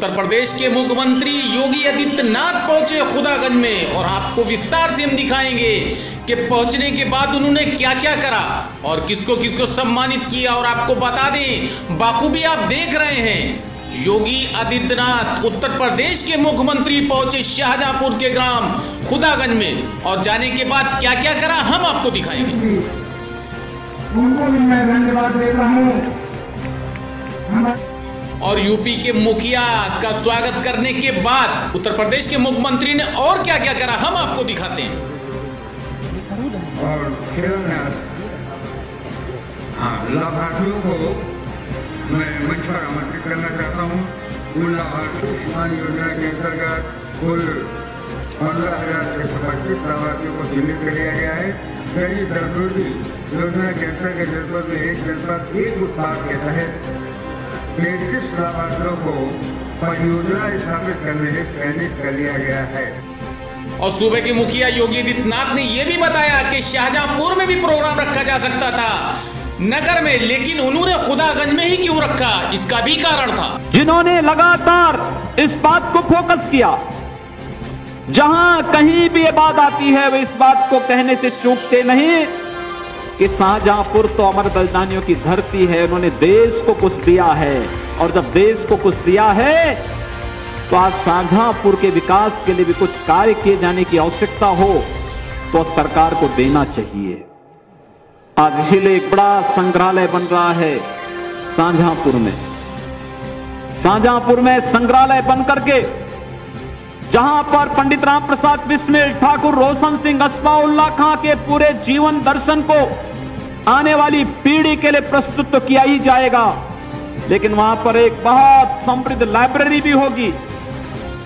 उत्तर प्रदेश के मुख्यमंत्री योगी आदित्यनाथ पहुंचे खुदागंज में और आपको विस्तार से हम दिखाएंगे कि पहुंचने के बाद उन्होंने क्या क्या करा और किसको किसको सम्मानित किया। और आपको बता दें, बाखूबी आप देख रहे हैं, योगी आदित्यनाथ उत्तर प्रदेश के मुख्यमंत्री पहुंचे शाहजहांपुर के ग्राम खुदागंज में और जाने के बाद क्या क्या करा हम आपको दिखाएंगे। उनको भी मैं धन्यवाद देता हूँ। और यूपी के मुखिया का स्वागत करने के बाद उत्तर प्रदेश के मुख्यमंत्री ने और क्या क्या करा हम आपको दिखाते हैं। और लाभार्थियों को मैं मंच पर आमंत्रित करना चाहता हूँ। उन लाभार्थी आयुष्मान योजना के अंतर्गत कुल 15,125 लाभार्थियों को चिन्हित कर लिया गया है। गरीब दर्शों योजना के अंतर्गत जनपद में एक जनपद एक उत्पाद के तहत 33 लाभार्थियों को परियोजना स्थापित करने में चयनित कर लिया गया है। और सूबे के मुखिया योगी आदित्यनाथ ने यह भी बताया कि शाहजहांपुर में भी प्रोग्राम रखा जा सकता था नगर में, लेकिन उन्होंने खुदागंज में ही क्यों रखा, इसका भी कारण था। जिन्होंने लगातार इस बात को फोकस किया, जहां कहीं भी ये बात आती है वे इस बात को कहने से चूकते नहीं कि शाहजहांपुर तो अमर बलिदानियों की धरती है, उन्होंने देश को कुछ दिया है। और जब देश को कुछ दिया है तो आज शाहजहांपुर के विकास के लिए भी कुछ कार्य किए जाने की आवश्यकता हो तो सरकार को देना चाहिए। आज इसीलिए एक बड़ा संग्रहालय बन रहा है शाहजहांपुर में। शाहजहांपुर में संग्रहालय बन करके जहां पर पंडित राम प्रसाद बिस्मिल, ठाकुर रोशन सिंह, अस्फाउल्लाह खां के पूरे जीवन दर्शन को आने वाली पीढ़ी के लिए प्रस्तुत तो किया ही जाएगा, लेकिन वहां पर एक बहुत समृद्ध लाइब्रेरी भी होगी।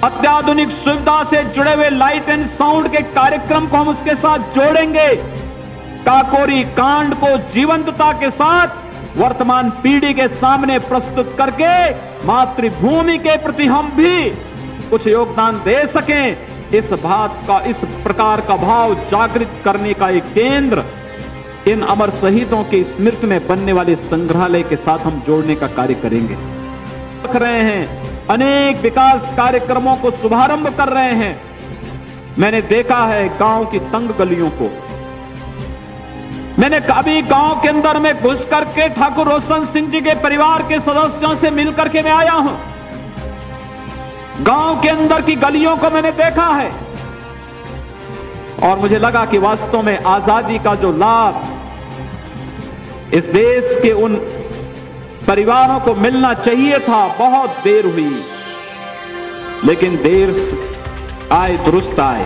अत्याधुनिक सुविधा से जुड़े हुए लाइट एंड साउंड के कार्यक्रम को हम उसके साथ जोड़ेंगे। काकोरी कांड को जीवंतता के साथ वर्तमान पीढ़ी के सामने प्रस्तुत करके मातृभूमि के प्रति हम भी कुछ योगदान दे सकें, इस प्रकार का भाव जागृत करने का एक केंद्र इन अमर शहीदों की स्मृति में बनने वाले संग्रहालय के साथ हम जोड़ने का कार्य करेंगे। रख रहे हैं, अनेक विकास कार्यक्रमों को शुभारंभ कर रहे हैं। मैंने देखा है गांव की तंग गलियों को, मैंने कभी गांव के अंदर में घुस करके ठाकुर रोशन सिंह जी के परिवार के सदस्यों से मिलकर के मैं आया हूं। गांव के अंदर की गलियों को मैंने देखा है और मुझे लगा कि वास्तव में आजादी का जो लाभ इस देश के उन परिवारों को मिलना चाहिए था, बहुत देर हुई, लेकिन देर आए दुरुस्त आए।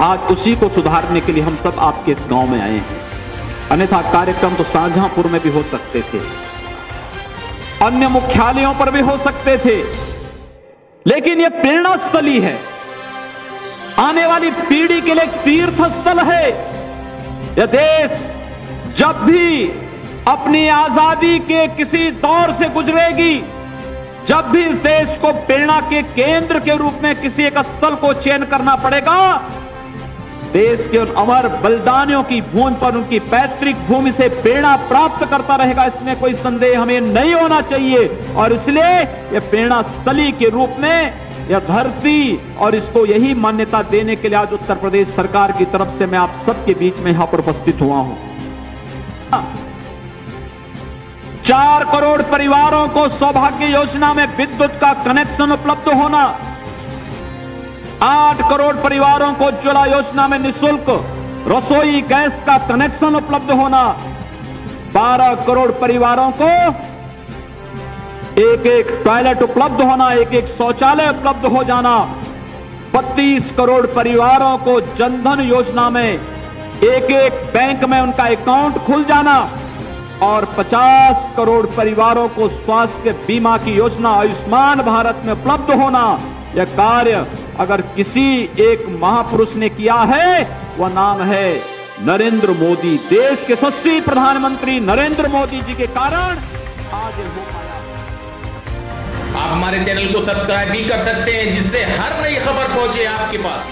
आज उसी को सुधारने के लिए हम सब आपके इस गांव में आए हैं। अन्यथा कार्यक्रम तो शाहजहांपुर में भी हो सकते थे, अन्य मुख्यालयों पर भी हो सकते थे, लेकिन यह प्रेरणा स्थली है, आने वाली पीढ़ी के लिए तीर्थ स्थल है। यह देश जब भी अपनी आजादी के किसी दौर से गुजरेगी, जब भी इस देश को प्रेरणा के केंद्र के रूप में किसी एक स्थल को चयन करना पड़ेगा, देश के उन अमर बलिदानियों की भूमि पर, उनकी पैतृक भूमि से प्रेरणा प्राप्त करता रहेगा, इसमें कोई संदेह हमें नहीं होना चाहिए। और इसलिए यह प्रेरणा स्थली के रूप में यह धरती और इसको यही मान्यता देने के लिए आज उत्तर प्रदेश सरकार की तरफ से मैं आप सबके बीच में यहां पर उपस्थित हुआ हूं। 4 करोड़ परिवारों को सौभाग्य योजना में विद्युत का कनेक्शन उपलब्ध होना, 8 करोड़ परिवारों को उज्ज्वला योजना में निःशुल्क रसोई गैस का कनेक्शन उपलब्ध होना, 12 करोड़ परिवारों को एक टॉयलेट उपलब्ध होना, एक शौचालय उपलब्ध हो जाना, 32 करोड़ परिवारों को जनधन योजना में एक बैंक में उनका अकाउंट खुल जाना और 50 करोड़ परिवारों को स्वास्थ्य बीमा की योजना आयुष्मान भारत में उपलब्ध होना। यह कार्य अगर किसी एक महापुरुष ने किया है, वह नाम है नरेंद्र मोदी। देश के यशस्वी प्रधानमंत्री नरेंद्र मोदी जी के कारण आज ये हो पाया। आप हमारे चैनल को सब्सक्राइब भी कर सकते हैं, जिससे हर नई खबर पहुंचे आपके पास।